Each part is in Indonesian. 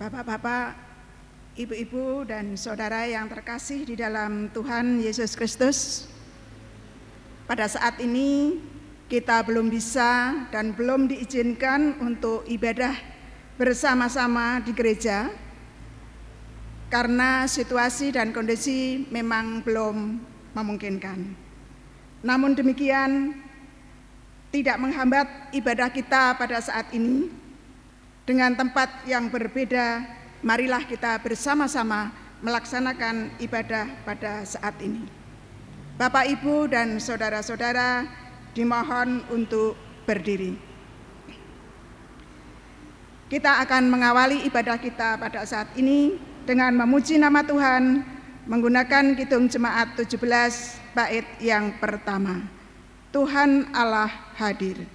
Bapak-bapak, ibu-ibu dan saudara yang terkasih di dalam Tuhan Yesus Kristus, pada saat ini kita belum bisa dan belum diizinkan untuk ibadah bersama-sama di gereja karena situasi dan kondisi memang belum memungkinkan. Namun demikian, tidak menghambat ibadah kita pada saat ini. Dengan tempat yang berbeda, marilah kita bersama-sama melaksanakan ibadah pada saat ini. Bapak, Ibu, dan saudara-saudara dimohon untuk berdiri. Kita akan mengawali ibadah kita pada saat ini dengan memuji nama Tuhan menggunakan Kidung Jemaat 17 bait yang pertama. Tuhan Allah hadir.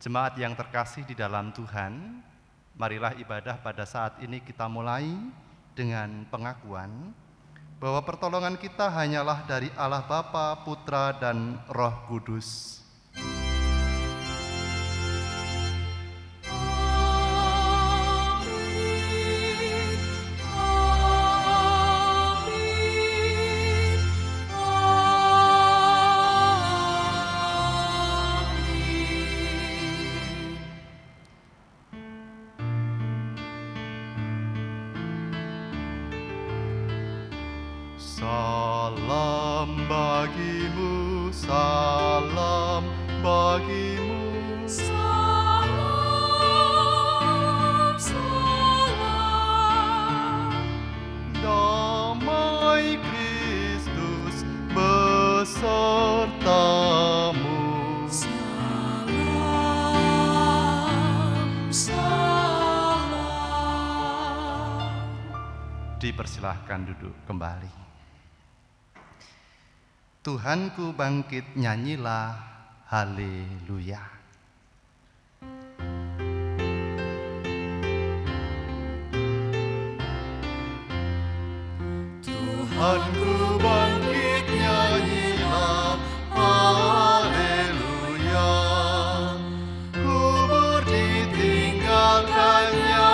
Jemaat yang terkasih di dalam Tuhan, marilah ibadah pada saat ini kita mulai dengan pengakuan bahwa pertolongan kita hanyalah dari Allah Bapa, Putra, dan Roh Kudus. Salam bagimu, salam bagimu, salam, salam. Damai Kristus besertamu. Salam, salam. Dipersilahkan duduk kembali. Tuhanku bangkit, nyanyilah haleluya. Tuhanku bangkit, nyanyilah haleluya. Kubur ditinggalkannya,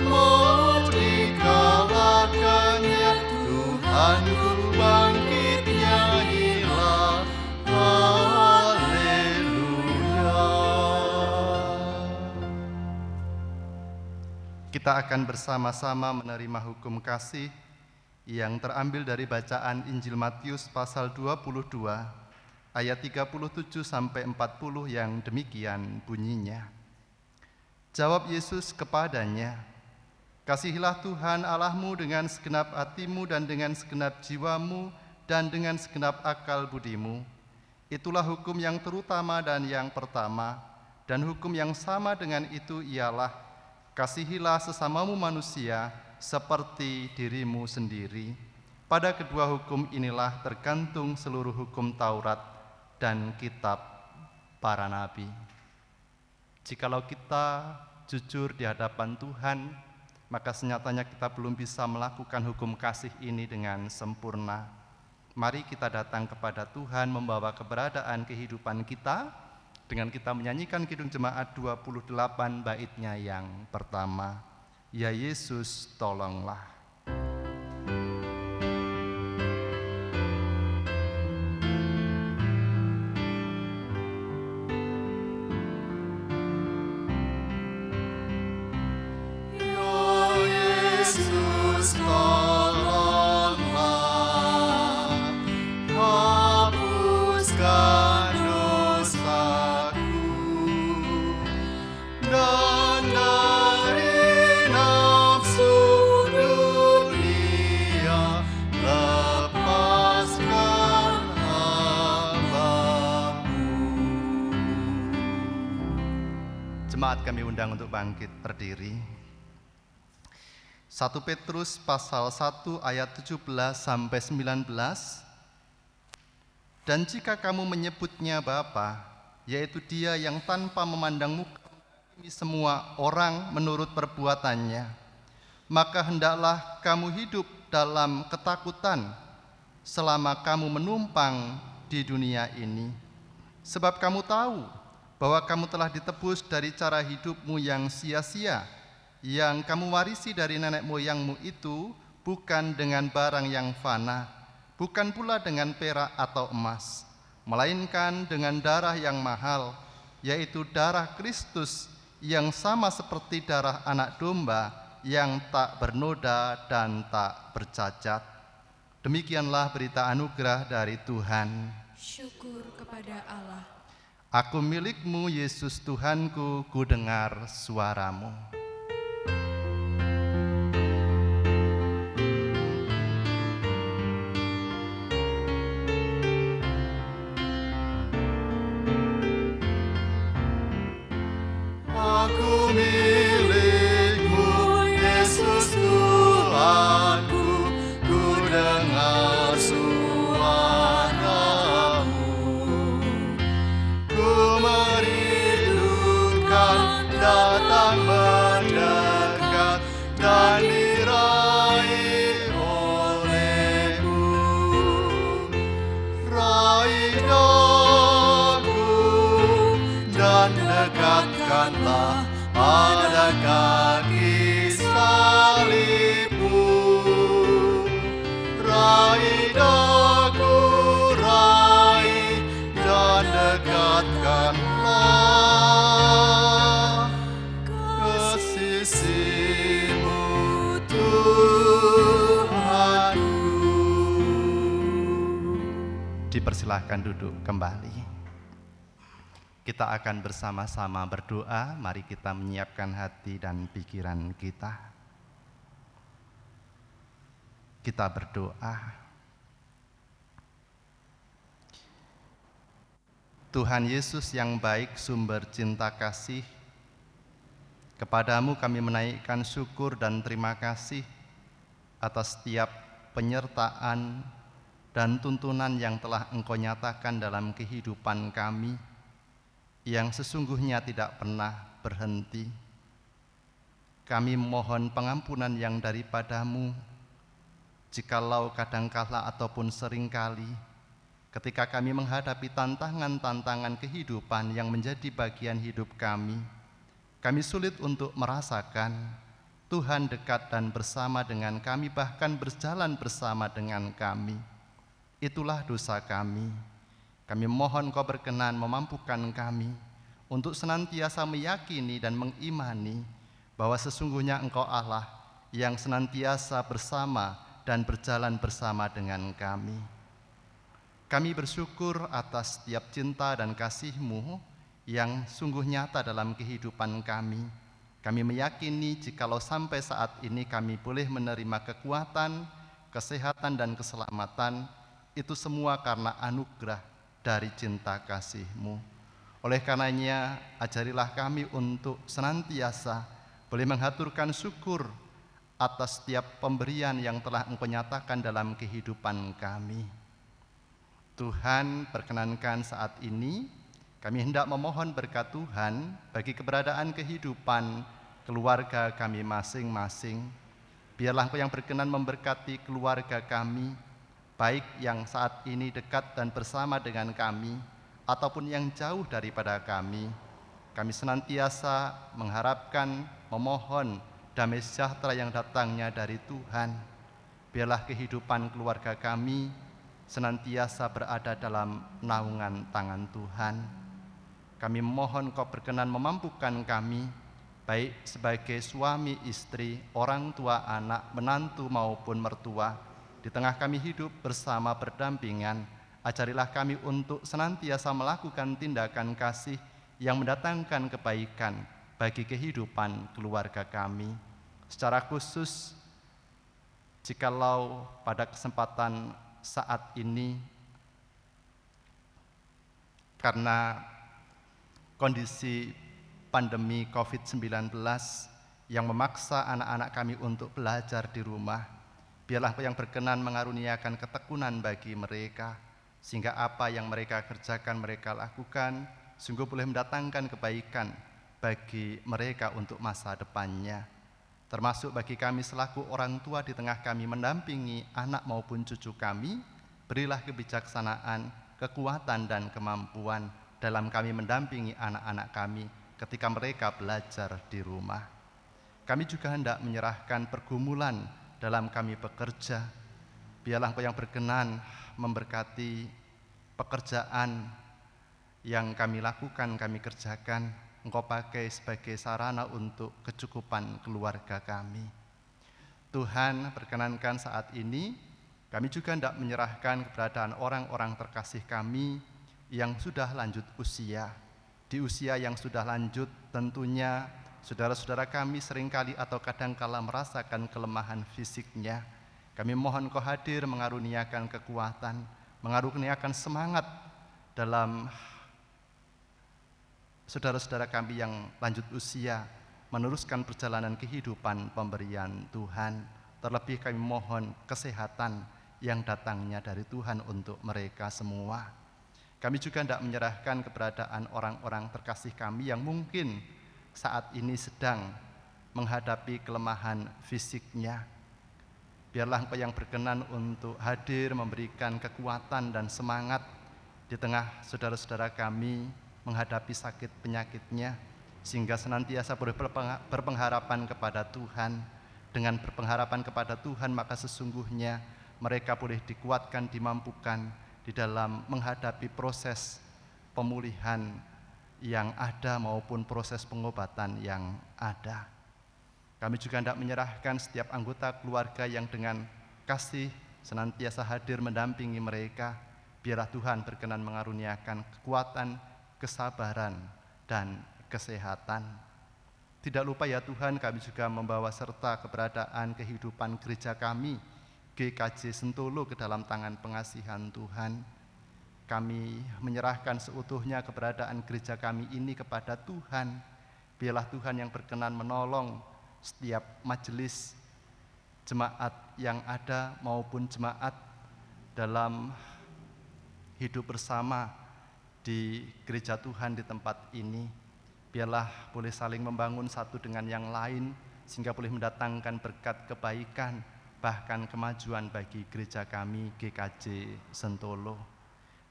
maut dikalahkannya. Tuhanku bangkit, nyanyilah haleluya. Kita akan bersama-sama menerima hukum kasih yang terambil dari bacaan Injil Matius pasal 22 ayat 37 sampai 40 yang demikian bunyinya. Jawab Yesus kepadanya, "Kasihilah Tuhan Allahmu dengan segenap hatimu dan dengan segenap jiwamu dan dengan segenap akal budimu. Itulah hukum yang terutama dan yang pertama, dan hukum yang sama dengan itu ialah, kasihilah sesamamu manusia seperti dirimu sendiri. Pada kedua hukum inilah tergantung seluruh hukum Taurat dan kitab para nabi." Jikalau kita jujur di hadapan Tuhan, maka senyatanya kita belum bisa melakukan hukum kasih ini dengan sempurna. Mari kita datang kepada Tuhan membawa keberadaan kehidupan kita dengan kita menyanyikan Kidung Jemaat 28 baitnya yang pertama. Ya Yesus, tolonglah. Ya Yesus, tolong. Jemaat kami undang untuk bangkit berdiri. 1 Petrus pasal 1 ayat 17 sampai 19. Dan jika kamu menyebutnya Bapa, yaitu Dia yang tanpa memandang muka menghakimi semua orang menurut perbuatannya, maka hendaklah kamu hidup dalam ketakutan selama kamu menumpang di dunia ini. Sebab kamu tahu bahwa kamu telah ditebus dari cara hidupmu yang sia-sia, yang kamu warisi dari nenek moyangmu itu, bukan dengan barang yang fana, bukan pula dengan perak atau emas, melainkan dengan darah yang mahal, yaitu darah Kristus yang sama seperti darah anak domba yang tak bernoda dan tak bercacat. Demikianlah berita anugerah dari Tuhan. Syukur kepada Allah. Aku milikmu, Yesus Tuhanku, ku dengar suaramu. Aku milikmu, Yesus Tuhanku, ku dengar suaramu. Ku merindukan datang mendekat dan diraih olehmu. Raih daku dan dekatkanlah pada kaki salibmu. Raih daku, raih dan dekatkanlah ke sisimu, Tuhanku. Dipersilahkan duduk kembali. Kita akan bersama-sama berdoa. Mari kita menyiapkan hati dan pikiran kita. Kita berdoa. Tuhan Yesus yang baik, sumber cinta kasih, kepadamu kami menaikkan syukur dan terima kasih atas setiap penyertaan dan tuntunan yang telah Engkau nyatakan dalam kehidupan kami, yang sesungguhnya tidak pernah berhenti. Kami mohon pengampunan yang daripadamu, jikalau kadangkala ataupun seringkali ketika kami menghadapi tantangan-tantangan kehidupan yang menjadi bagian hidup kami sulit untuk merasakan Tuhan dekat dan bersama dengan kami, bahkan berjalan bersama dengan kami. Itulah dosa kami. Kami mohon Kau berkenan memampukan kami untuk senantiasa meyakini dan mengimani bahwa sesungguhnya Engkau Allah yang senantiasa bersama dan berjalan bersama dengan kami. Kami bersyukur atas setiap cinta dan kasih-Mu yang sungguh nyata dalam kehidupan kami. Kami meyakini jikalau sampai saat ini kami boleh menerima kekuatan, kesehatan, dan keselamatan, itu semua karena anugerah dari cinta kasih-Mu. Oleh karenanya, ajarilah kami untuk senantiasa boleh menghaturkan syukur atas setiap pemberian yang telah Engkau nyatakan dalam kehidupan kami. Tuhan, perkenankan saat ini kami hendak memohon berkat Tuhan bagi keberadaan kehidupan keluarga kami masing-masing. Biarlah Engkau yang berkenan memberkati keluarga kami, baik yang saat ini dekat dan bersama dengan kami, ataupun yang jauh daripada kami. Kami senantiasa mengharapkan, memohon damai sejahtera yang datangnya dari Tuhan. Biarlah kehidupan keluarga kami senantiasa berada dalam naungan tangan Tuhan. Kami mohon Kau berkenan memampukan kami, baik sebagai suami, istri, orang tua, anak, menantu maupun mertua, di tengah kami hidup bersama berdampingan. Ajarilah kami untuk senantiasa melakukan tindakan kasih yang mendatangkan kebaikan bagi kehidupan keluarga kami. Secara khusus, jikalau pada kesempatan saat ini karena kondisi pandemi COVID-19 yang memaksa anak-anak kami untuk belajar di rumah. Biarlah Engkau yang berkenan mengaruniakan ketekunan bagi mereka, sehingga apa yang mereka kerjakan, mereka lakukan, sungguh boleh mendatangkan kebaikan bagi mereka untuk masa depannya. Termasuk bagi kami selaku orang tua di tengah kami mendampingi anak maupun cucu kami, berilah kebijaksanaan, kekuatan dan kemampuan dalam kami mendampingi anak-anak kami ketika mereka belajar di rumah. Kami juga hendak menyerahkan pergumulan dalam kami bekerja. Biarlah Engkau yang berkenan memberkati pekerjaan yang kami lakukan, kami kerjakan. Engkau pakai sebagai sarana untuk kecukupan keluarga kami. Tuhan, perkenankan saat ini kami juga hendak menyerahkan keberadaan orang-orang terkasih kami yang sudah lanjut usia. Di usia yang sudah lanjut tentunya saudara-saudara kami seringkali atau kadangkala merasakan kelemahan fisiknya. Kami mohon Kau hadir mengaruniakan kekuatan, mengaruniakan semangat dalam saudara-saudara kami yang lanjut usia, meneruskan perjalanan kehidupan pemberian Tuhan. Terlebih kami mohon kesehatan yang datangnya dari Tuhan untuk mereka semua. Kami juga hendak menyerahkan keberadaan orang-orang terkasih kami yang mungkin saat ini sedang menghadapi kelemahan fisiknya. Biarlah Engkau yang berkenan untuk hadir memberikan kekuatan dan semangat di tengah saudara-saudara kami menghadapi sakit penyakitnya, sehingga senantiasa boleh berpengharapan kepada Tuhan. Dengan berpengharapan kepada Tuhan, maka sesungguhnya mereka boleh dikuatkan, dimampukan di dalam menghadapi proses pemulihan yang ada maupun proses pengobatan yang ada. Kami juga hendak menyerahkan setiap anggota keluarga yang dengan kasih senantiasa hadir mendampingi mereka. Biarlah Tuhan berkenan mengaruniakan kekuatan, kesabaran, dan kesehatan. Tidak lupa ya Tuhan, kami juga membawa serta keberadaan kehidupan gereja kami, GKJ Sentolo, ke dalam tangan pengasihan Tuhan. Kami menyerahkan seutuhnya keberadaan gereja kami ini kepada Tuhan. Biarlah Tuhan yang berkenan menolong setiap majelis jemaat yang ada maupun jemaat dalam hidup bersama di gereja Tuhan di tempat ini. Biarlah boleh saling membangun satu dengan yang lain, sehingga boleh mendatangkan berkat kebaikan, bahkan kemajuan bagi gereja kami GKJ Sentolo.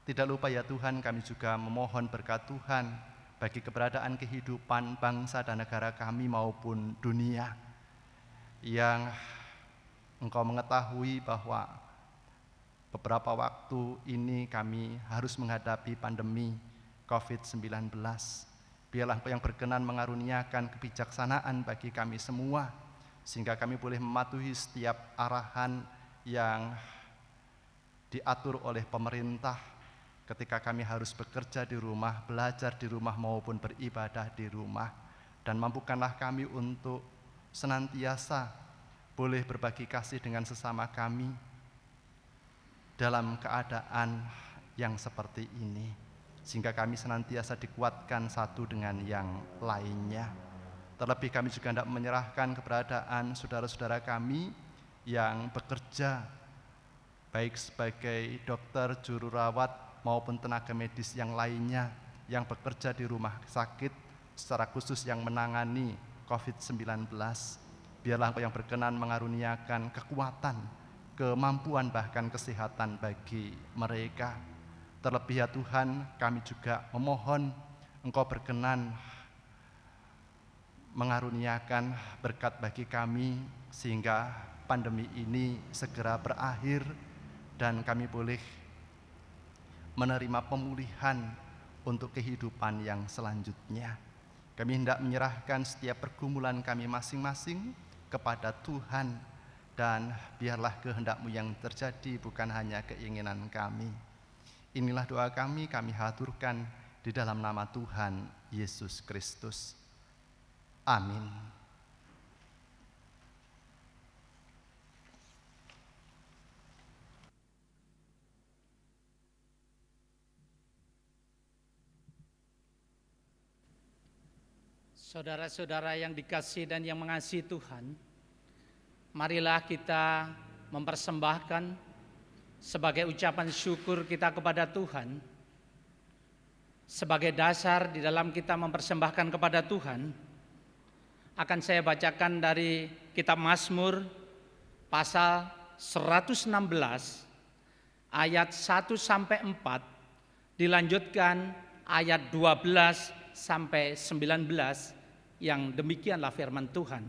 Tidak lupa ya Tuhan, kami juga memohon berkat Tuhan bagi keberadaan kehidupan bangsa dan negara kami maupun dunia, yang Engkau mengetahui bahwa beberapa waktu ini kami harus menghadapi pandemi COVID-19. Biarlah Engkau yang berkenan mengaruniakan kebijaksanaan bagi kami semua, sehingga kami boleh mematuhi setiap arahan yang diatur oleh pemerintah ketika kami harus bekerja di rumah, belajar di rumah maupun beribadah di rumah. Dan mampukanlah kami untuk senantiasa boleh berbagi kasih dengan sesama kami dalam keadaan yang seperti ini, sehingga kami senantiasa dikuatkan satu dengan yang lainnya. Terlebih kami juga hendak menyerahkan keberadaan saudara-saudara kami yang bekerja baik sebagai dokter, juru rawat maupun tenaga medis yang lainnya yang bekerja di rumah sakit, secara khusus yang menangani COVID-19. Biarlah Engkau yang berkenan mengaruniakan kekuatan, kemampuan, bahkan kesehatan bagi mereka. Terlebih ya Tuhan, kami juga memohon Engkau berkenan mengaruniakan berkat bagi kami, sehingga pandemi ini segera berakhir dan kami boleh menerima pemulihan untuk kehidupan yang selanjutnya. Kami hendak menyerahkan setiap pergumulan kami masing-masing kepada Tuhan, dan biarlah kehendak-Mu yang terjadi, bukan hanya keinginan kami. Inilah doa kami haturkan di dalam nama Tuhan Yesus Kristus. Amin. Saudara-saudara yang dikasihi dan yang mengasihi Tuhan, marilah kita mempersembahkan sebagai ucapan syukur kita kepada Tuhan. Sebagai dasar di dalam kita mempersembahkan kepada Tuhan, akan saya bacakan dari kitab Mazmur pasal 116 ayat 1 sampai 4, dilanjutkan ayat 12 sampai 19, yang demikianlah firman Tuhan.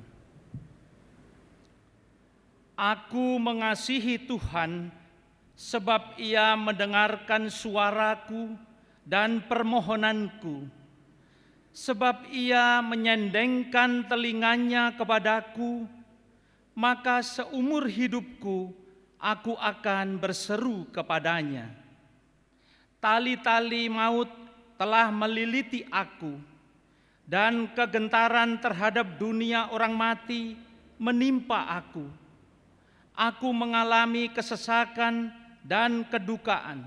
Aku mengasihi Tuhan sebab Ia mendengarkan suaraku dan permohonanku, sebab Ia menyendengkan telinganya kepadaku, maka seumur hidupku aku akan berseru kepadanya. Tali-tali maut telah meliliti aku, dan kegentaran terhadap dunia orang mati menimpa aku. Aku mengalami kesesakan dan kedukaan,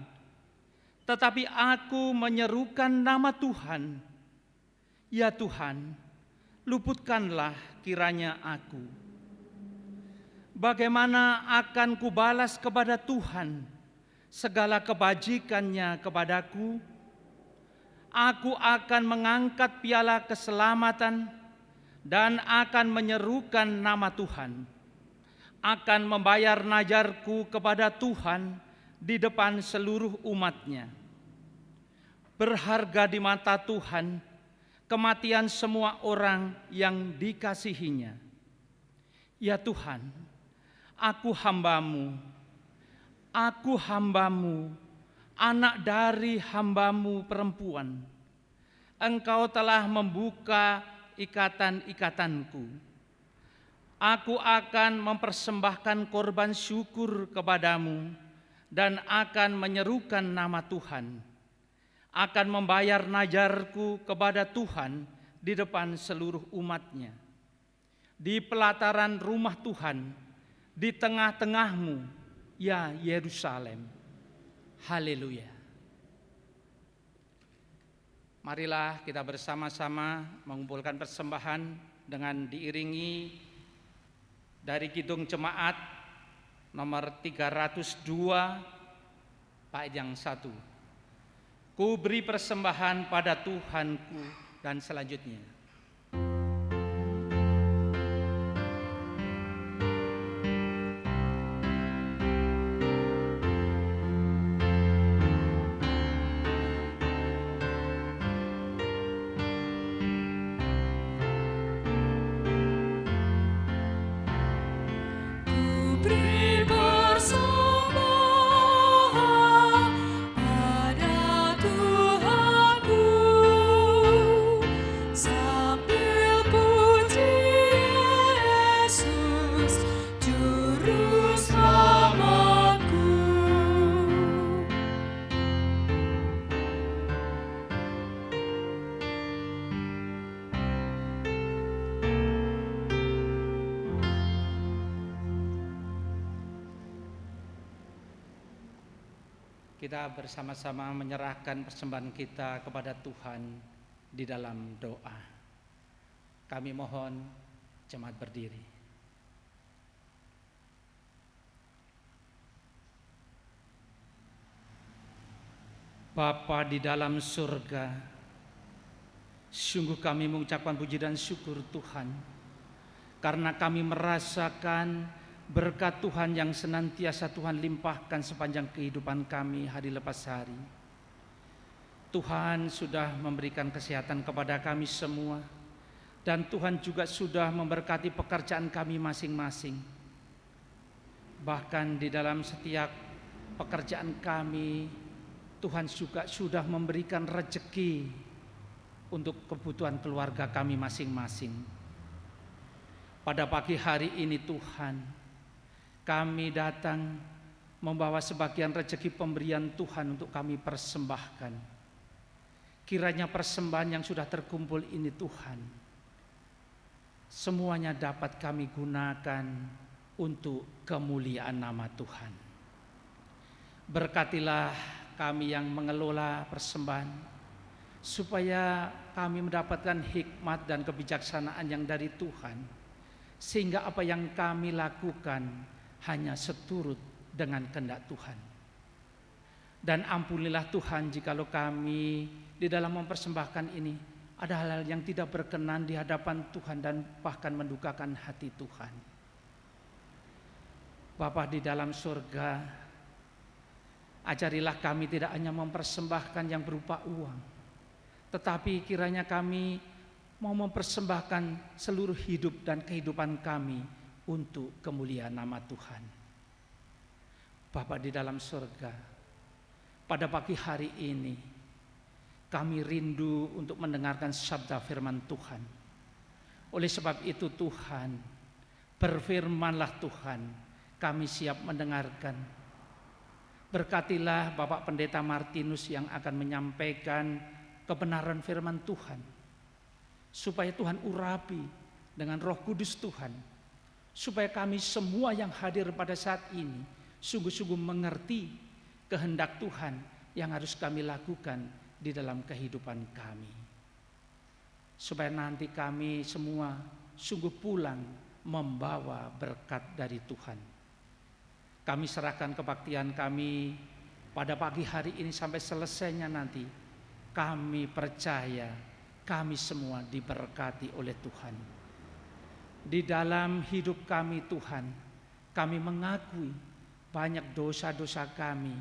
tetapi aku menyerukan nama Tuhan. Ya Tuhan, luputkanlah kiranya aku. Bagaimana akan kubalas kepada Tuhan segala kebajikannya kepadaku? Aku akan mengangkat piala keselamatan dan akan menyerukan nama Tuhan. Akan membayar najarku kepada Tuhan di depan seluruh umat-Nya. Berharga di mata Tuhan kematian semua orang yang dikasihi-Nya. Ya Tuhan, aku hamba-Mu, anak dari hamba-Mu perempuan. Engkau telah membuka ikatan-ikatanku. Aku akan mempersembahkan korban syukur kepadamu dan akan menyerukan nama Tuhan. Akan membayar najarku kepada Tuhan di depan seluruh umat-Nya. Di pelataran rumah Tuhan, di tengah-tengahmu, ya Yerusalem. Haleluya. Marilah kita bersama-sama mengumpulkan persembahan dengan diiringi dari Kidung Jemaat nomor 302 bait yang 1. Ku beri persembahan pada Tuhanku, dan selanjutnya. Kita bersama-sama menyerahkan persembahan kita kepada Tuhan di dalam doa. Kami mohon jemaat berdiri. Bapa di dalam surga, sungguh kami mengucapkan puji dan syukur Tuhan, karena kami merasakan berkat Tuhan yang senantiasa Tuhan limpahkan sepanjang kehidupan kami hari lepas hari. Tuhan sudah memberikan kesehatan kepada kami semua, dan Tuhan juga sudah memberkati pekerjaan kami masing-masing. Bahkan di dalam setiap pekerjaan kami, Tuhan juga sudah memberikan rezeki untuk kebutuhan keluarga kami masing-masing. Pada pagi hari ini Tuhan, kami datang membawa sebagian rezeki pemberian Tuhan untuk kami persembahkan. Kiranya persembahan yang sudah terkumpul ini Tuhan, semuanya dapat kami gunakan untuk kemuliaan nama Tuhan. Berkatilah kami yang mengelola persembahan, supaya kami mendapatkan hikmat dan kebijaksanaan yang dari Tuhan, sehingga apa yang kami lakukan hanya seturut dengan kehendak Tuhan. Dan ampunilah Tuhan jikalau kami di dalam mempersembahkan ini ada hal-hal yang tidak berkenan di hadapan Tuhan dan bahkan mendukakan hati Tuhan. Bapa di dalam surga, ajarilah kami tidak hanya mempersembahkan yang berupa uang, tetapi kiranya kami mau mempersembahkan seluruh hidup dan kehidupan kami untuk kemuliaan nama Tuhan. Bapa di dalam surga, pada pagi hari ini kami rindu untuk mendengarkan sabda firman Tuhan. Oleh sebab itu Tuhan, berfirmanlah Tuhan, kami siap mendengarkan. Berkatilah Bapak Pendeta Martinus yang akan menyampaikan kebenaran firman Tuhan, supaya Tuhan urapi dengan Roh Kudus Tuhan, supaya kami semua yang hadir pada saat ini sungguh-sungguh mengerti kehendak Tuhan yang harus kami lakukan di dalam kehidupan kami, supaya nanti kami semua sungguh pulang membawa berkat dari Tuhan. Kami serahkan kebaktian kami pada pagi hari ini sampai selesainya nanti. Kami percaya kami semua diberkati oleh Tuhan. Di dalam hidup kami Tuhan, kami mengakui banyak dosa-dosa kami.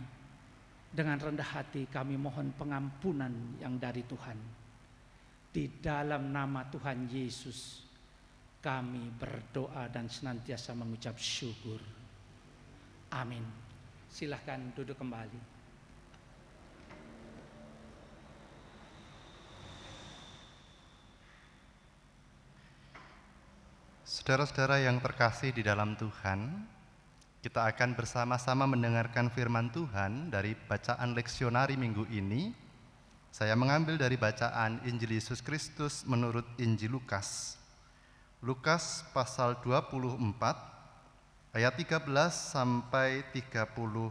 Dengan rendah hati kami mohon pengampunan yang dari Tuhan. Di dalam nama Tuhan Yesus kami berdoa dan senantiasa mengucap syukur. Amin. Silahkan duduk kembali. Saudara-saudara yang terkasih di dalam Tuhan, kita akan bersama-sama mendengarkan firman Tuhan dari bacaan leksionari minggu ini. Saya mengambil dari bacaan Injil Yesus Kristus menurut Injil Lukas. Lukas pasal 24 ayat 13 sampai 35.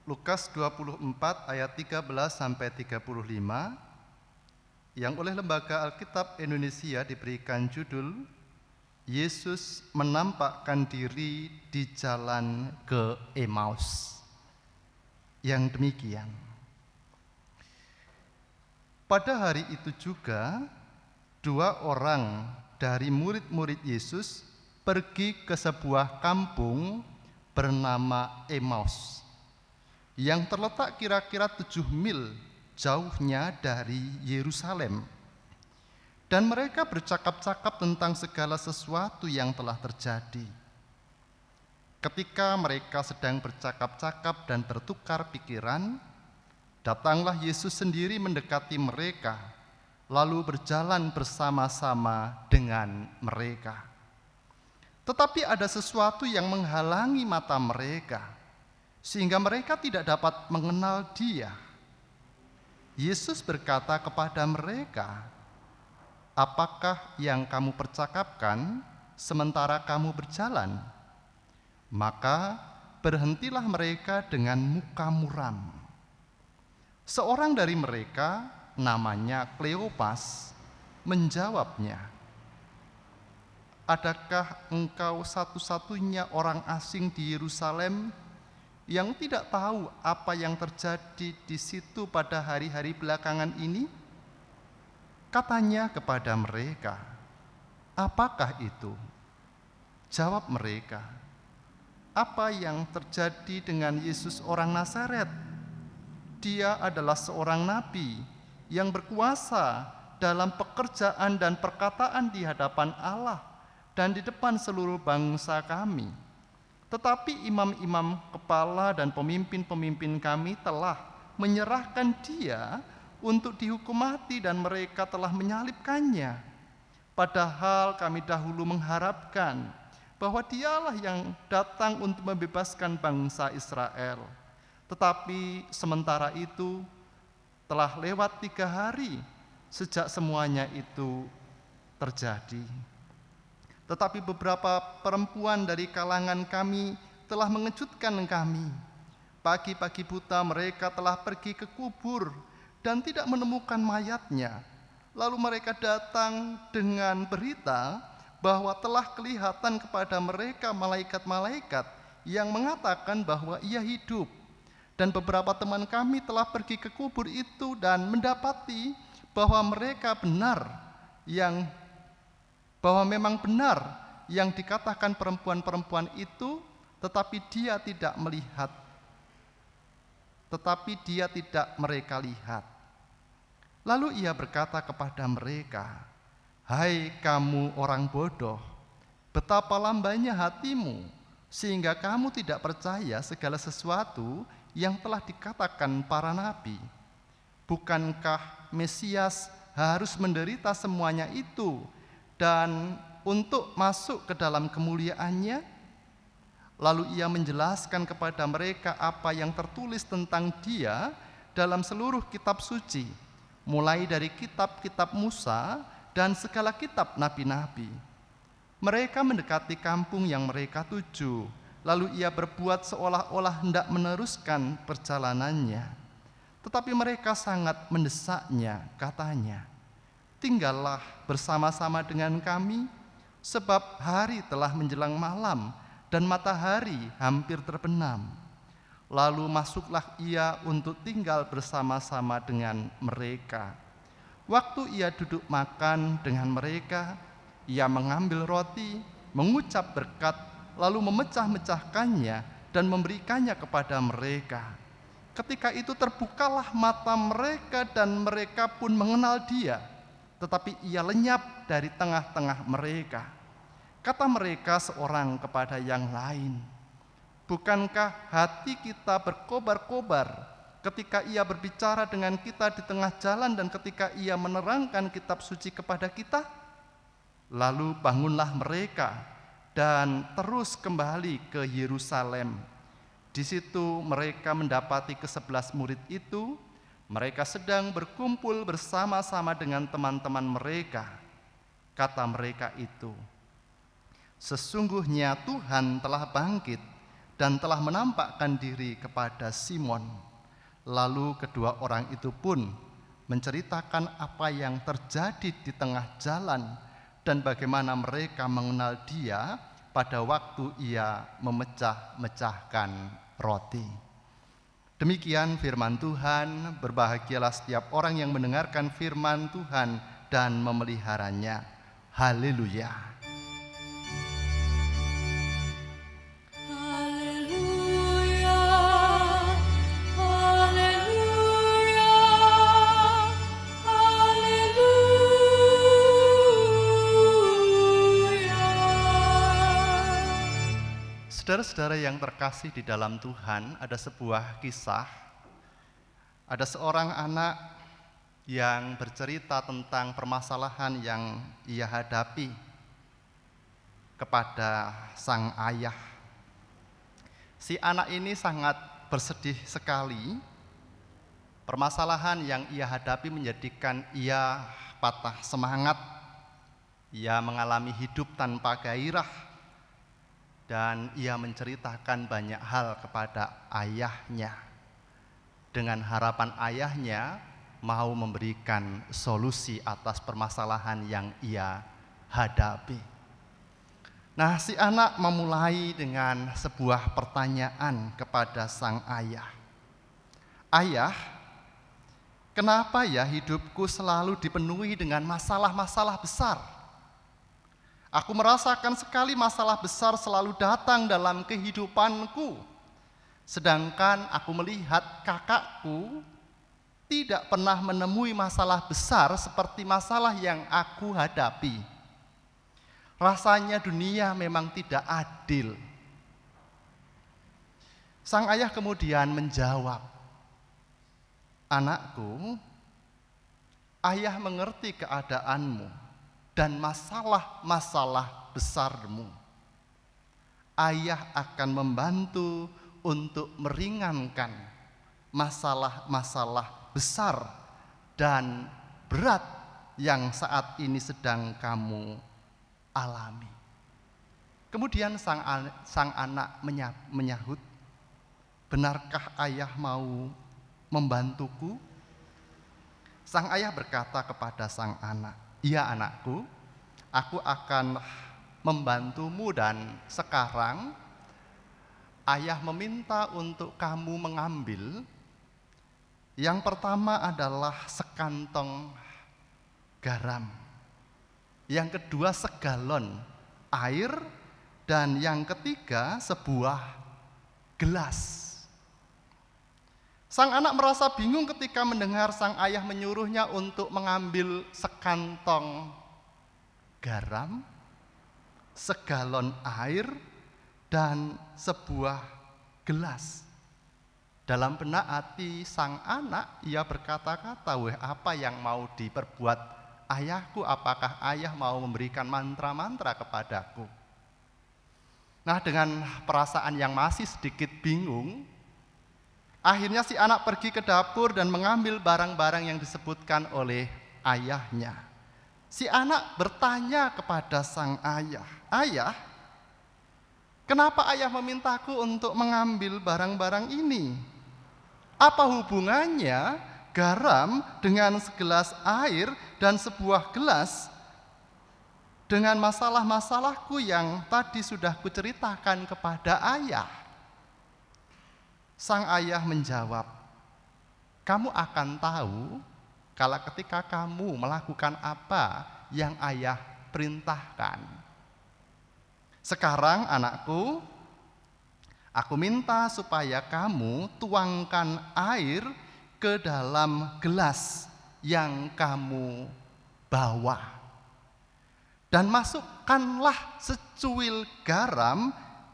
Lukas 24 ayat 13 sampai 35 yang oleh Lembaga Alkitab Indonesia diberikan judul Yesus menampakkan diri di jalan ke Emmaus. Yang demikian. Pada hari itu juga 2 orang dari murid-murid Yesus pergi ke sebuah kampung bernama Emmaus yang terletak kira-kira 7 mil jauhnya dari Yerusalem. Dan mereka bercakap-cakap tentang segala sesuatu yang telah terjadi. Ketika mereka sedang bercakap-cakap dan bertukar pikiran, datanglah Yesus sendiri mendekati mereka, lalu berjalan bersama-sama dengan mereka. Tetapi ada sesuatu yang menghalangi mata mereka, sehingga mereka tidak dapat mengenal Dia. Yesus berkata kepada mereka, "Apakah yang kamu percakapkan sementara kamu berjalan?" Maka berhentilah mereka dengan muka muram. Seorang dari mereka, namanya Kleopas, menjawabnya, "Adakah engkau satu-satunya orang asing di Yerusalem yang tidak tahu apa yang terjadi di situ pada hari-hari belakangan ini?" Katanya kepada mereka, "Apakah itu?" Jawab mereka, "Apa yang terjadi dengan Yesus orang Nazaret? Dia adalah seorang nabi yang berkuasa dalam pekerjaan dan perkataan di hadapan Allah dan di depan seluruh bangsa kami. Tetapi imam-imam kepala dan pemimpin-pemimpin kami telah menyerahkan Dia untuk dihukum mati dan mereka telah menyalibkannya. Padahal kami dahulu mengharapkan bahwa Dialah yang datang untuk membebaskan bangsa Israel. Tetapi sementara itu telah lewat 3 hari sejak semuanya itu terjadi. Tetapi beberapa perempuan dari kalangan kami telah mengejutkan kami. Pagi-pagi buta mereka telah pergi ke kubur dan tidak menemukan mayatnya. Lalu mereka datang dengan berita bahwa telah kelihatan kepada mereka malaikat-malaikat yang mengatakan bahwa ia hidup. Dan beberapa teman kami telah pergi ke kubur itu dan mendapati bahwa memang benar yang dikatakan perempuan-perempuan itu, tetapi dia tidak mereka lihat. Lalu ia berkata kepada mereka, "Hai kamu orang bodoh, betapa lambannya hatimu, sehingga kamu tidak percaya segala sesuatu yang telah dikatakan para nabi. Bukankah Mesias harus menderita semuanya itu dan untuk masuk ke dalam kemuliaannya?" Lalu ia menjelaskan kepada mereka apa yang tertulis tentang dia dalam seluruh kitab suci, mulai dari kitab-kitab Musa dan segala kitab nabi-nabi. Mereka mendekati kampung yang mereka tuju, lalu ia berbuat seolah-olah hendak meneruskan perjalanannya. Tetapi mereka sangat mendesaknya, katanya, "Tinggallah bersama-sama dengan kami, sebab hari telah menjelang malam dan matahari hampir terbenam." Lalu masuklah ia untuk tinggal bersama-sama dengan mereka. Waktu ia duduk makan dengan mereka, ia mengambil roti, mengucap berkat, lalu memecah-mecahkannya dan memberikannya kepada mereka. Ketika itu terbukalah mata mereka dan mereka pun mengenal dia, tetapi ia lenyap dari tengah-tengah mereka. Kata mereka seorang kepada yang lain, "Bukankah hati kita berkobar-kobar ketika ia berbicara dengan kita di tengah jalan dan ketika ia menerangkan kitab suci kepada kita?" Lalu bangunlah mereka dan terus kembali ke Yerusalem. Di situ mereka mendapati ke-11 murid itu. Mereka sedang berkumpul bersama-sama dengan teman-teman mereka. Kata mereka itu, "Sesungguhnya Tuhan telah bangkit dan telah menampakkan diri kepada Simon." Lalu kedua orang itu pun menceritakan apa yang terjadi di tengah jalan dan bagaimana mereka mengenal dia pada waktu ia memecah-mecahkan roti. Demikian firman Tuhan. Berbahagialah setiap orang yang mendengarkan firman Tuhan dan memeliharanya. Haleluya. Saudara-saudara yang terkasih di dalam Tuhan, ada sebuah kisah. Ada seorang anak yang bercerita tentang permasalahan yang ia hadapi kepada sang ayah. Si anak ini sangat bersedih sekali. Permasalahan yang ia hadapi menjadikan ia patah semangat. Ia mengalami hidup tanpa gairah. Dan ia menceritakan banyak hal kepada ayahnya dengan harapan ayahnya mau memberikan solusi atas permasalahan yang ia hadapi. Nah, si anak memulai dengan sebuah pertanyaan kepada sang ayah. "Ayah, kenapa ya hidupku selalu dipenuhi dengan masalah-masalah besar? Aku merasakan sekali masalah besar selalu datang dalam kehidupanku. Sedangkan aku melihat kakakku tidak pernah menemui masalah besar seperti masalah yang aku hadapi. Rasanya dunia memang tidak adil." Sang ayah kemudian menjawab, "Anakku, ayah mengerti keadaanmu dan masalah-masalah besarmu. Ayah akan membantu untuk meringankan masalah-masalah besar dan berat yang saat ini sedang kamu alami." Kemudian sang anak menyahut, benarkah ayah mau membantuku? Sang ayah berkata kepada sang anak, iya anakku, aku akan membantumu dan sekarang ayah meminta untuk kamu mengambil. Yang pertama adalah sekantong garam. Yang kedua segalon air. Dan yang ketiga sebuah gelas. Sang anak merasa bingung ketika mendengar sang ayah menyuruhnya untuk mengambil sekantong garam, segalon air, dan sebuah gelas. Dalam benak hati sang anak, ia berkata-kata, "Weh, apa yang mau diperbuat ayahku? Apakah ayah mau memberikan mantra-mantra kepadaku?" Nah, dengan perasaan yang masih sedikit bingung, akhirnya si anak pergi ke dapur dan mengambil barang-barang yang disebutkan oleh ayahnya. Si anak bertanya kepada sang ayah, "Ayah, kenapa ayah memintaku untuk mengambil barang-barang ini? Apa hubungannya garam dengan segelas air dan sebuah gelas dengan masalah-masalahku yang tadi sudah kuceritakan kepada ayah?" Sang ayah menjawab, "Kamu akan tahu kalau ketika kamu melakukan apa yang ayah perintahkan. Sekarang anakku, aku minta supaya kamu tuangkan air ke dalam gelas yang kamu bawa. Dan masukkanlah secuil garam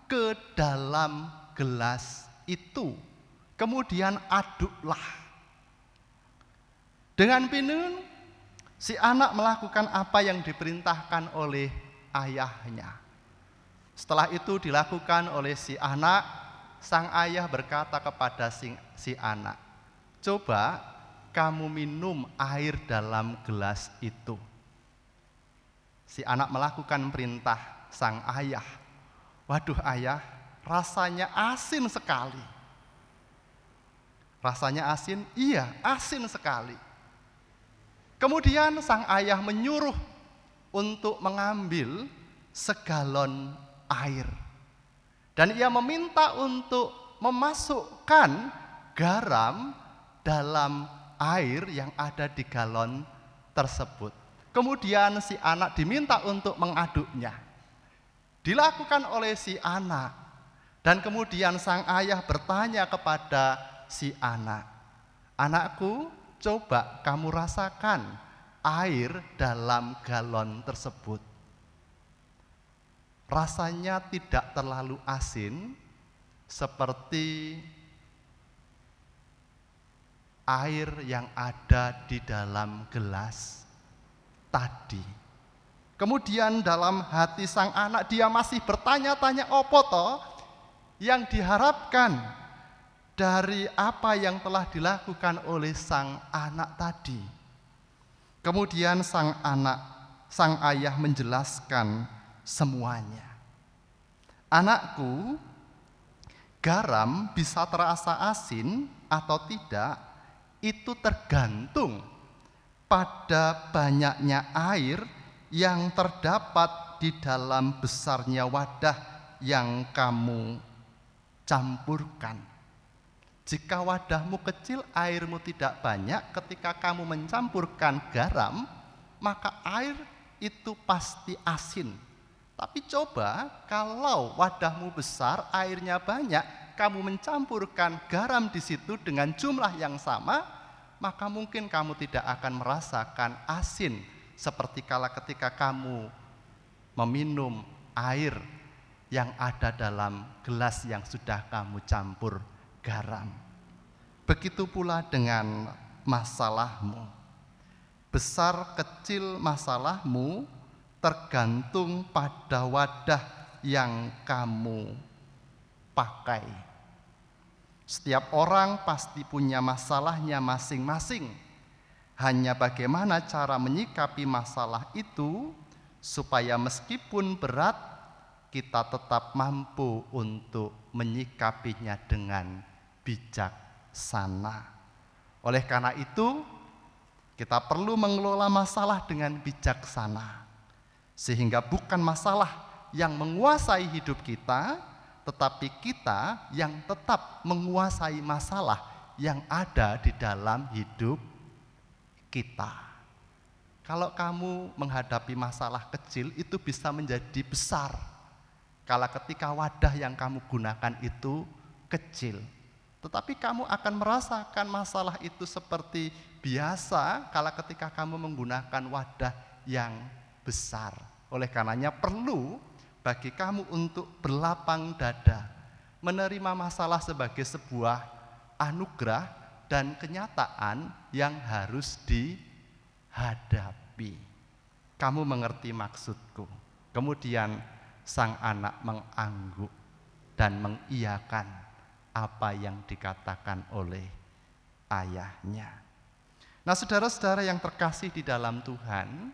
ke dalam gelas itu. Kemudian aduklah." Dengan pinun, si anak melakukan apa yang diperintahkan oleh ayahnya. Setelah itu dilakukan oleh si anak, sang ayah berkata kepada si anak, "Coba kamu minum air dalam gelas itu." Si anak melakukan perintah sang ayah. "Waduh ayah, rasanya asin sekali." Rasanya asin? Iya, asin sekali. Kemudian sang ayah menyuruh untuk mengambil segalon air. Dan ia meminta untuk memasukkan garam dalam air yang ada di galon tersebut. Kemudian si anak diminta untuk mengaduknya. Dilakukan oleh si anak. Dan kemudian sang ayah bertanya kepada si anak, "Anakku, coba kamu rasakan air dalam galon tersebut. Rasanya tidak terlalu asin seperti air yang ada di dalam gelas tadi." Kemudian dalam hati sang anak dia masih bertanya-tanya, "Opo toh yang diharapkan dari apa yang telah dilakukan oleh sang anak tadi?" Kemudian sang ayah menjelaskan semuanya. "Anakku, garam bisa terasa asin atau tidak, itu tergantung pada banyaknya air yang terdapat di dalam besarnya wadah yang kamu campurkan. Jika wadahmu kecil, airmu tidak banyak, ketika kamu mencampurkan garam, maka air itu pasti asin. Tapi coba kalau wadahmu besar, airnya banyak, kamu mencampurkan garam di situ dengan jumlah yang sama, maka mungkin kamu tidak akan merasakan asin seperti ketika kamu meminum air yang ada dalam gelas yang sudah kamu campur garam. Begitu pula dengan masalahmu. Besar kecil masalahmu tergantung pada wadah yang kamu pakai. Setiap orang pasti punya masalahnya masing-masing. Hanya bagaimana cara menyikapi masalah itu supaya meskipun berat, kita tetap mampu untuk menyikapinya dengan bijaksana. Oleh karena itu, kita perlu mengelola masalah dengan bijaksana, sehingga bukan masalah yang menguasai hidup kita, tetapi kita yang tetap menguasai masalah yang ada di dalam hidup kita. Kalau kamu menghadapi masalah kecil, itu bisa menjadi besar kala ketika wadah yang kamu gunakan itu kecil. Tetapi kamu akan merasakan masalah itu seperti biasa kala ketika kamu menggunakan wadah yang besar. Oleh karenanya perlu bagi kamu untuk berlapang dada, menerima masalah sebagai sebuah anugerah dan kenyataan yang harus dihadapi. Kamu mengerti maksudku. Kemudian sang anak mengangguk dan mengiyakan apa yang dikatakan oleh ayahnya. Nah, saudara-saudara yang terkasih di dalam Tuhan,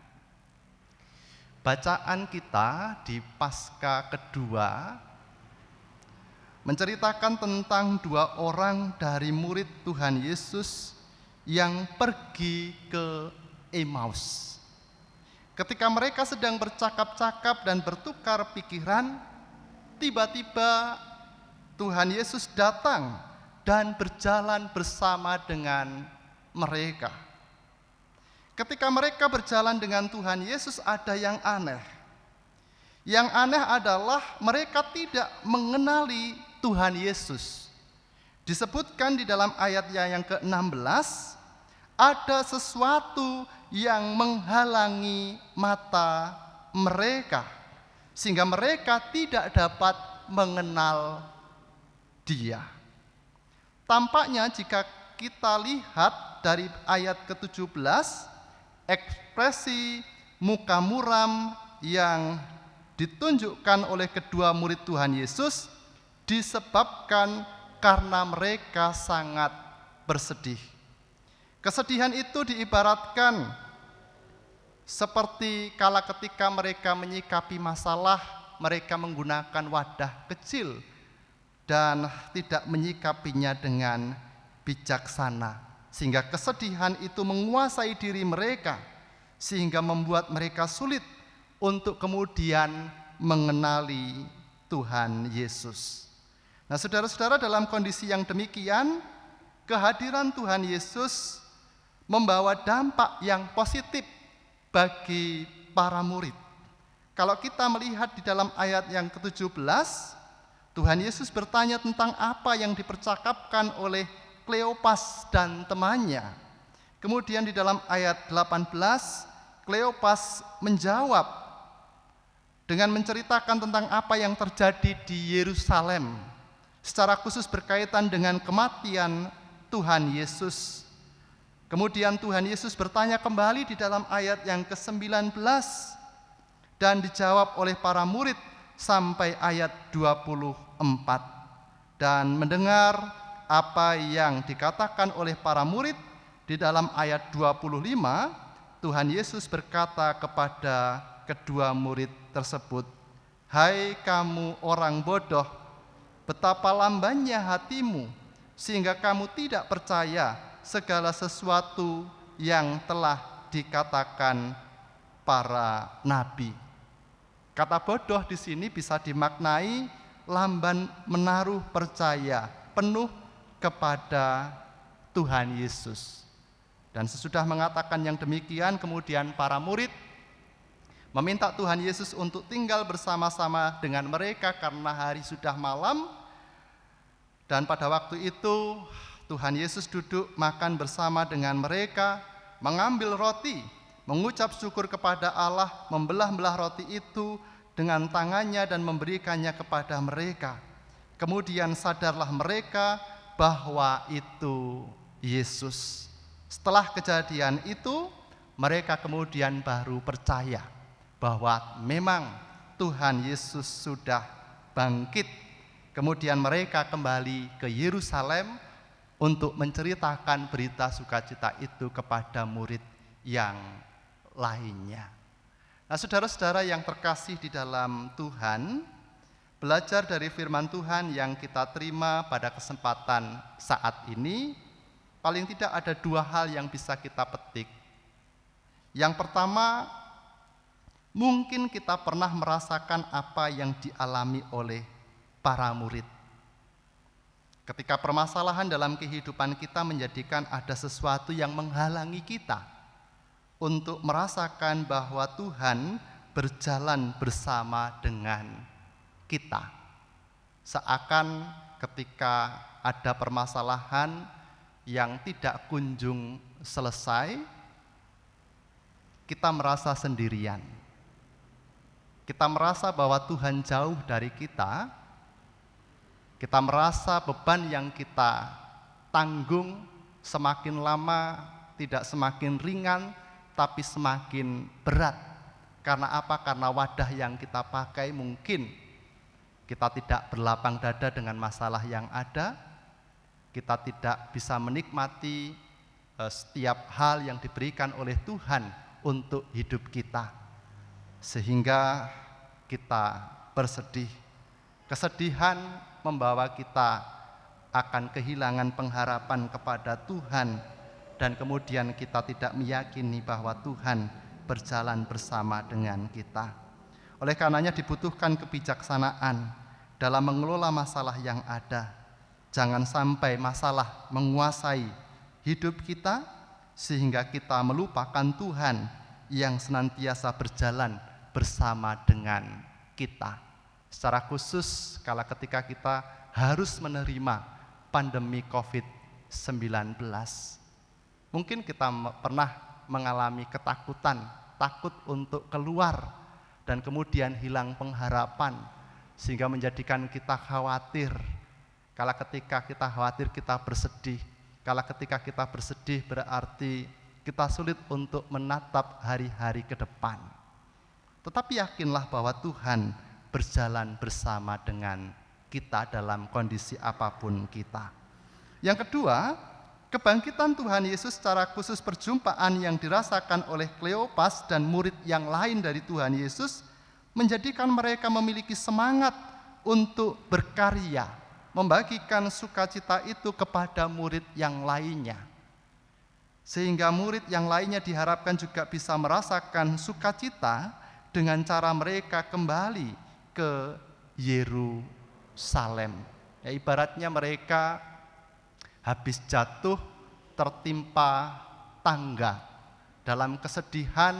bacaan kita di Paskah kedua menceritakan tentang 2 orang dari murid Tuhan Yesus yang pergi ke Emmaus. Ketika mereka sedang bercakap-cakap dan bertukar pikiran, tiba-tiba Tuhan Yesus datang dan berjalan bersama dengan mereka. Ketika mereka berjalan dengan Tuhan Yesus, ada yang aneh. Yang aneh adalah mereka tidak mengenali Tuhan Yesus. Disebutkan di dalam ayatnya yang ke-16, ada sesuatu yang menghalangi mata mereka, sehingga mereka tidak dapat mengenal Dia. Tampaknya jika kita lihat dari ayat ke-17, ekspresi muka muram yang ditunjukkan oleh kedua murid Tuhan Yesus disebabkan karena mereka sangat bersedih. Kesedihan itu diibaratkan seperti kala ketika mereka menyikapi masalah, mereka menggunakan wadah kecil dan tidak menyikapinya dengan bijaksana, sehingga kesedihan itu menguasai diri mereka, sehingga membuat mereka sulit untuk kemudian mengenali Tuhan Yesus. Nah, saudara-saudara, dalam kondisi yang demikian, kehadiran Tuhan Yesus membawa dampak yang positif bagi para murid. Kalau kita melihat di dalam ayat yang ke-17, Tuhan Yesus bertanya tentang apa yang dipercakapkan oleh Kleopas dan temannya. Kemudian di dalam ayat 18, Kleopas menjawab dengan menceritakan tentang apa yang terjadi di Yerusalem, secara khusus berkaitan dengan kematian Tuhan Yesus. Kemudian Tuhan Yesus bertanya kembali di dalam ayat yang ke-19 dan dijawab oleh para murid sampai ayat 24. Dan mendengar apa yang dikatakan oleh para murid di dalam ayat 25, Tuhan Yesus berkata kepada kedua murid tersebut, "Hai kamu orang bodoh, betapa lambannya hatimu sehingga kamu tidak percaya segala sesuatu yang telah dikatakan para nabi." Kata bodoh di sini bisa dimaknai lamban menaruh percaya penuh kepada Tuhan Yesus. Dan sesudah mengatakan yang demikian, kemudian para murid meminta Tuhan Yesus untuk tinggal bersama-sama dengan mereka karena hari sudah malam. Dan pada waktu itu Tuhan Yesus duduk makan bersama dengan mereka, mengambil roti, mengucap syukur kepada Allah, membelah-belah roti itu dengan tangannya dan memberikannya kepada mereka. Kemudian sadarlah mereka bahwa itu Yesus. Setelah kejadian itu, mereka kemudian baru percaya bahwa memang Tuhan Yesus sudah bangkit. Kemudian mereka kembali ke Yerusalem untuk menceritakan berita sukacita itu kepada murid yang lainnya. Nah, saudara-saudara yang terkasih di dalam Tuhan, belajar dari firman Tuhan yang kita terima pada kesempatan saat ini, paling tidak ada dua hal yang bisa kita petik. Yang pertama, mungkin kita pernah merasakan apa yang dialami oleh para murid. Ketika permasalahan dalam kehidupan kita menjadikan ada sesuatu yang menghalangi kita untuk merasakan bahwa Tuhan berjalan bersama dengan kita. Seakan ketika ada permasalahan yang tidak kunjung selesai, kita merasa sendirian. Kita merasa bahwa Tuhan jauh dari kita. Kita merasa beban yang kita tanggung semakin lama tidak semakin ringan, tapi semakin berat. Karena apa? Karena wadah yang kita pakai mungkin kita tidak berlapang dada dengan masalah yang ada. Kita tidak bisa menikmati setiap hal yang diberikan oleh Tuhan untuk hidup kita. Sehingga kita bersedih. Kesedihan membawa kita akan kehilangan pengharapan kepada Tuhan, dan kemudian kita tidak meyakini bahwa Tuhan berjalan bersama dengan kita. Oleh karenanya dibutuhkan kebijaksanaan dalam mengelola masalah yang ada. Jangan sampai masalah menguasai hidup kita sehingga kita melupakan Tuhan yang senantiasa berjalan bersama dengan kita. Secara khusus ketika kita harus menerima pandemi COVID-19. Mungkin kita pernah mengalami ketakutan, takut untuk keluar, dan kemudian hilang pengharapan, sehingga menjadikan kita khawatir. Ketika kita khawatir, kita bersedih. Ketika kita bersedih berarti kita sulit untuk menatap hari-hari ke depan. Tetapi yakinlah bahwa Tuhan berjalan bersama dengan kita dalam kondisi apapun kita. Yang kedua, kebangkitan Tuhan Yesus secara khusus perjumpaan yang dirasakan oleh Kleopas dan murid yang lain dari Tuhan Yesus menjadikan mereka memiliki semangat untuk berkarya, membagikan sukacita itu kepada murid yang lainnya. Sehingga murid yang lainnya diharapkan juga bisa merasakan sukacita dengan cara mereka kembali ke Yerusalem. Ya, ibaratnya mereka habis jatuh tertimpa tangga. Dalam kesedihan,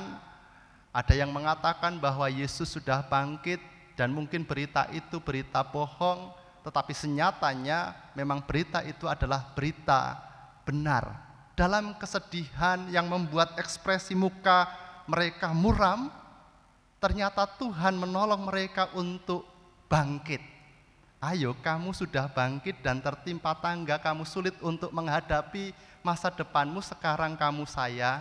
ada yang mengatakan bahwa Yesus sudah bangkit dan mungkin berita itu berita bohong, tetapi senyatanya memang berita itu adalah berita benar. Dalam kesedihan yang membuat ekspresi muka mereka muram, ternyata Tuhan menolong mereka untuk bangkit. Ayo, kamu sudah bangkit dan tertimpa tangga, kamu sulit untuk menghadapi masa depanmu, sekarang kamu saya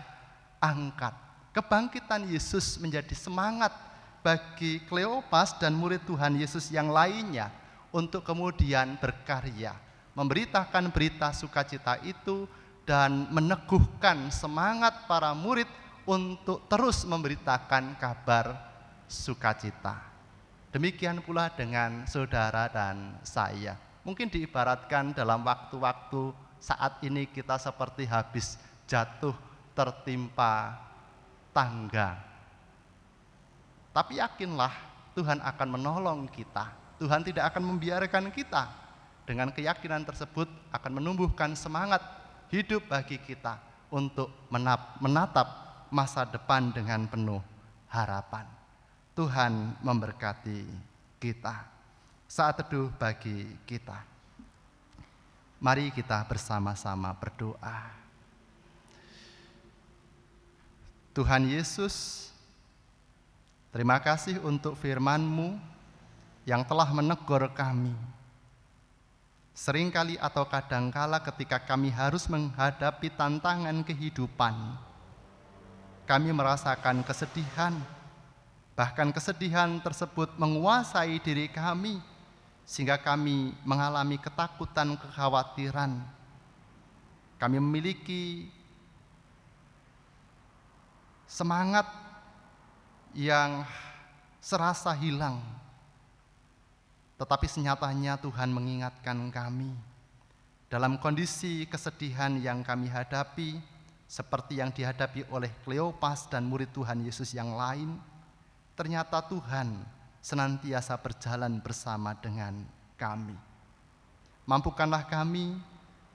angkat. Kebangkitan Yesus menjadi semangat bagi Kleopas dan murid Tuhan Yesus yang lainnya untuk kemudian berkarya, memberitakan berita sukacita itu dan meneguhkan semangat para murid untuk terus memberitakan kabar sukacita. Demikian pula dengan saudara dan saya. Mungkin diibaratkan dalam waktu-waktu saat ini kita seperti habis jatuh tertimpa tangga. Tapi yakinlah Tuhan akan menolong kita. Tuhan tidak akan membiarkan kita. Dengan keyakinan tersebut akan menumbuhkan semangat hidup bagi kita untuk menatap masa depan dengan penuh harapan. Tuhan memberkati kita. Saat teduh bagi kita. Mari kita bersama-sama berdoa. Tuhan Yesus, terima kasih untuk firman-Mu yang telah menegur kami. Seringkali atau kadangkala ketika kami harus menghadapi tantangan kehidupan, kami merasakan kesedihan, bahkan kesedihan tersebut menguasai diri kami, sehingga kami mengalami ketakutan, kekhawatiran. Kami memiliki semangat yang serasa hilang. Tetapi senyatanya Tuhan mengingatkan kami, dalam kondisi kesedihan yang kami hadapi, seperti yang dihadapi oleh Kleopas dan murid Tuhan Yesus yang lain, ternyata Tuhan senantiasa berjalan bersama dengan kami. Mampukanlah kami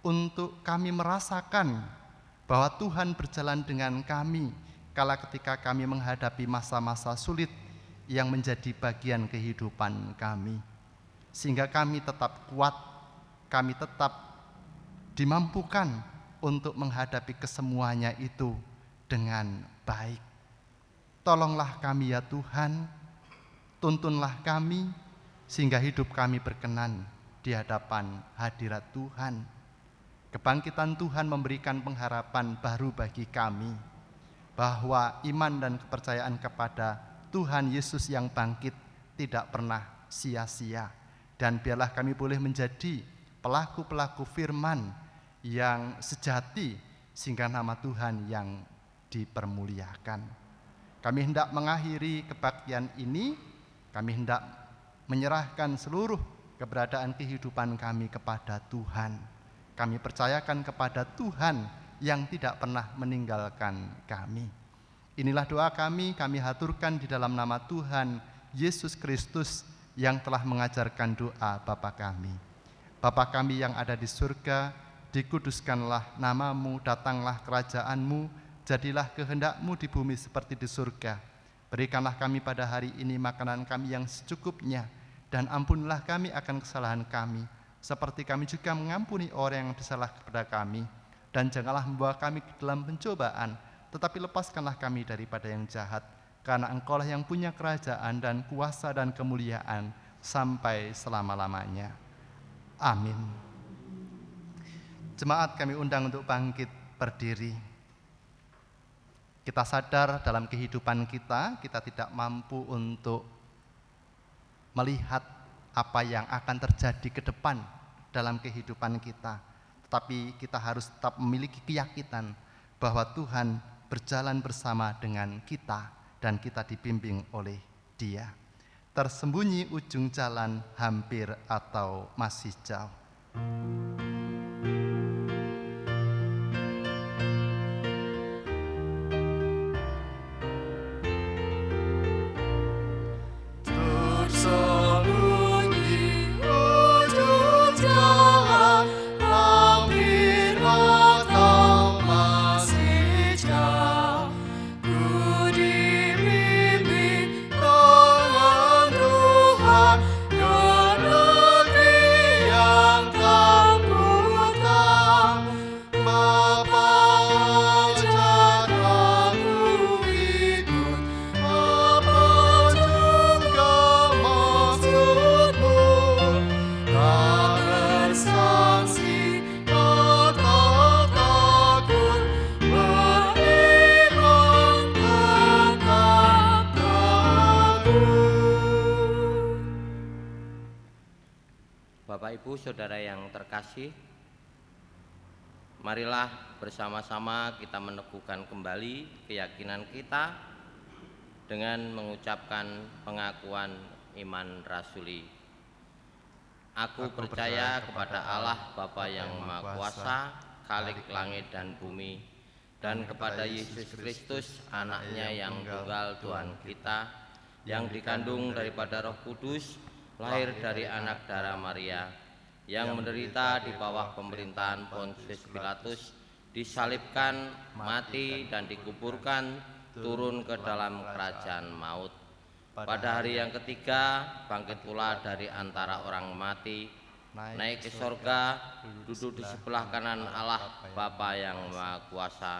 untuk kami merasakan bahwa Tuhan berjalan dengan kami kala ketika kami menghadapi masa-masa sulit yang menjadi bagian kehidupan kami. Sehingga kami tetap kuat, kami tetap dimampukan untuk menghadapi kesemuanya itu dengan baik. Tolonglah kami ya Tuhan, tuntunlah kami sehingga hidup kami berkenan di hadapan hadirat Tuhan. Kebangkitan Tuhan memberikan pengharapan baru bagi kami, bahwa iman dan kepercayaan kepada Tuhan Yesus yang bangkit tidak pernah sia-sia. Dan biarlah kami boleh menjadi pelaku-pelaku firman yang sejati, sehingga nama Tuhan yang dipermuliakan. Kami hendak mengakhiri kebaktian ini, kami hendak menyerahkan seluruh keberadaan kehidupan kami kepada Tuhan. Kami percayakan kepada Tuhan yang tidak pernah meninggalkan kami. Inilah doa kami haturkan di dalam nama Tuhan Yesus Kristus yang telah mengajarkan doa Bapa kami. Bapa kami yang ada di surga, dikuduskanlah namamu, datanglah kerajaanmu, jadilah kehendakmu di bumi seperti di surga. Berikanlah kami pada hari ini makanan kami yang secukupnya, dan ampunilah kami akan kesalahan kami, seperti kami juga mengampuni orang yang bersalah kepada kami. Dan janganlah membawa kami ke dalam pencobaan, tetapi lepaskanlah kami daripada yang jahat, karena Engkaulah yang punya kerajaan dan kuasa dan kemuliaan sampai selama-lamanya. Amin. Jemaat kami undang untuk bangkit berdiri. Kita sadar dalam kehidupan kita tidak mampu untuk melihat apa yang akan terjadi ke depan dalam kehidupan kita. Tetapi kita harus tetap memiliki keyakinan bahwa Tuhan berjalan bersama dengan kita dan kita dibimbing oleh Dia. Tersembunyi ujung jalan hampir atau masih jauh. Bapak Ibu Saudara yang terkasih, marilah bersama-sama kita meneguhkan kembali keyakinan kita dengan mengucapkan pengakuan iman rasuli. Aku percaya kepada Allah Bapa yang Maha Kuasa, Khalik langit dan bumi, dan kepada Yesus Kristus, Anaknya yang tunggal Tuhan kita, yang dikandung daripada Roh Kudus, lahir dari anak darah Maria, yang menderita di bawah pemerintahan Pontius Pilatus, disalibkan, mati dan dikuburkan, turun ke dalam kerajaan maut. Pada hari yang ketiga bangkit pula dari antara orang mati, naik ke sorga, duduk di sebelah kanan Allah Bapa yang Maha Kuasa,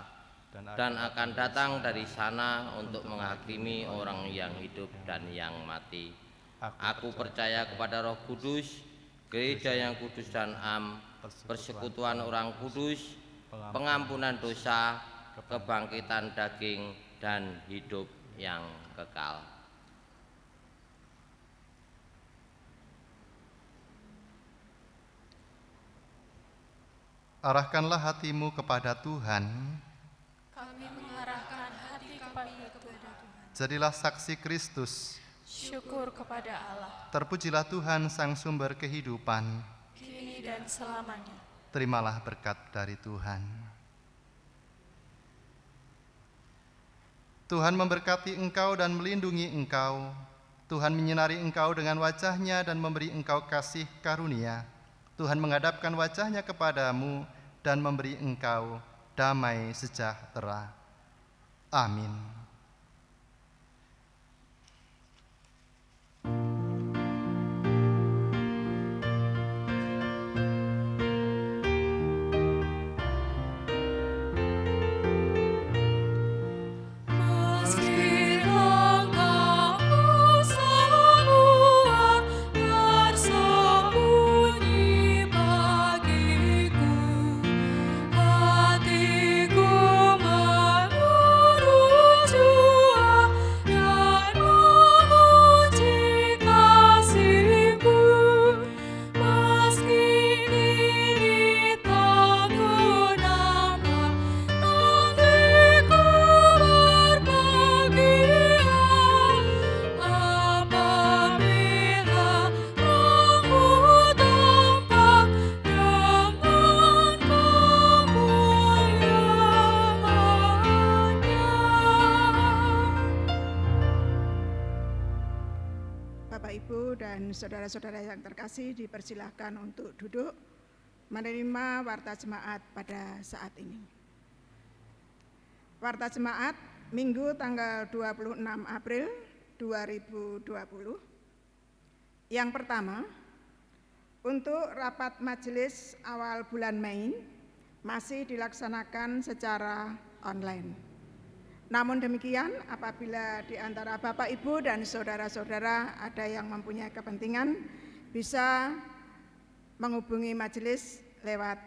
dan akan datang dari sana untuk menghakimi orang yang hidup dan yang mati. Aku percaya kepada Roh Kudus, gereja yang kudus dan am, persekutuan orang kudus, pengampunan dosa, kebangkitan daging, dan hidup yang kekal. Arahkanlah hatimu kepada Tuhan. Kami mengarahkan hati kami kepada Tuhan. Jadilah saksi Kristus. Syukur kepada Allah, Terpujilah Tuhan Sang Sumber kehidupan. kini dan selamanya. Terimalah berkat dari Tuhan. Tuhan memberkati engkau dan melindungi engkau. Tuhan menyinari engkau dengan wajah-Nya dan memberi engkau kasih karunia. Tuhan menghadapkan wajah-Nya kepadamu dan memberi engkau damai sejahtera. Amin. Bapak, Ibu, dan saudara-saudara yang terkasih, dipersilahkan untuk duduk menerima warta jemaat pada saat ini. Warta jemaat Minggu tanggal 26 April 2020. Yang pertama, untuk rapat majelis awal bulan Mei masih dilaksanakan secara online. Namun demikian, apabila di antara Bapak, Ibu, dan saudara-saudara ada yang mempunyai kepentingan, bisa menghubungi majelis lewat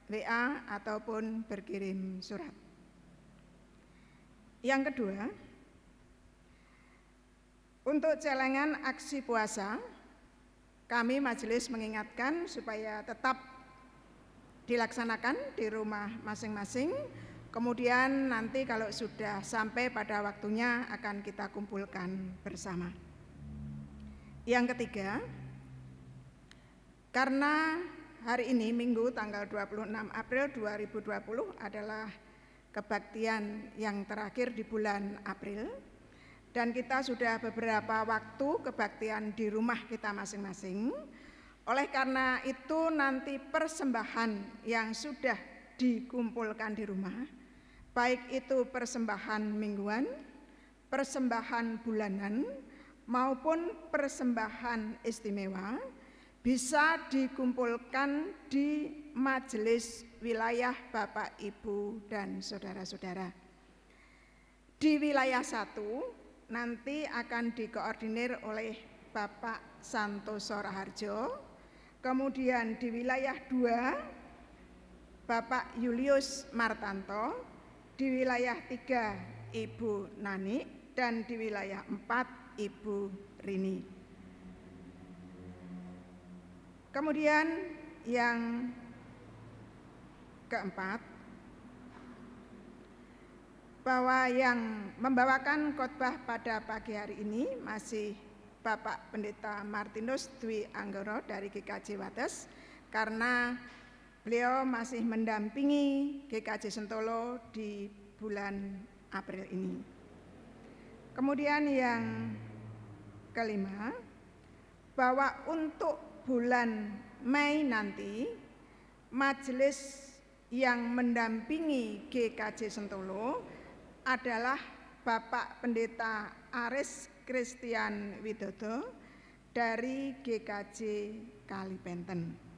WA ataupun berkirim surat. Yang kedua, untuk celengan aksi puasa, kami majelis mengingatkan supaya tetap dilaksanakan di rumah masing-masing. Kemudian nanti kalau sudah sampai pada waktunya akan kita kumpulkan bersama. Yang ketiga, karena hari ini Minggu tanggal 26 April 2020 adalah kebaktian yang terakhir di bulan April, dan kita sudah beberapa waktu kebaktian di rumah kita masing-masing. Oleh karena itu nanti persembahan yang sudah dikumpulkan di rumah, baik itu persembahan mingguan, persembahan bulanan, maupun persembahan istimewa, bisa dikumpulkan di majelis wilayah Bapak, Ibu, dan saudara-saudara. Di wilayah 1 nanti akan dikoordinir oleh Bapak Santoso Raharjo, kemudian di wilayah 2 Bapak Julius Martanto, di wilayah 3 Ibu Nani, dan di wilayah 4 Ibu Rini. Kemudian yang keempat, bahwa yang membawakan khotbah pada pagi hari ini masih Bapak Pendeta Martinus Dwi Anggoro dari GKJ Wates, karena beliau masih mendampingi GKJ Sentolo di bulan April ini. Kemudian yang kelima, bahwa untuk bulan Mei nanti majelis yang mendampingi GKJ Sentolo adalah Bapak Pendeta Aris Christian Widodo dari GKJ Kalibenten.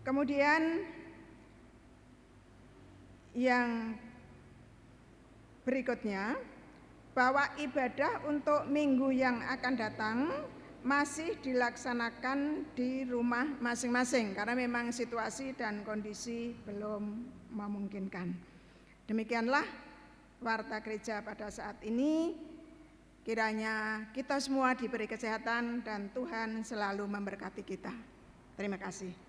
Kemudian yang berikutnya, bahwa ibadah untuk minggu yang akan datang masih dilaksanakan di rumah masing-masing karena memang situasi dan kondisi belum memungkinkan. Demikianlah warta gereja pada saat ini. Kiranya kita semua diberi kesehatan dan Tuhan selalu memberkati kita. Terima kasih.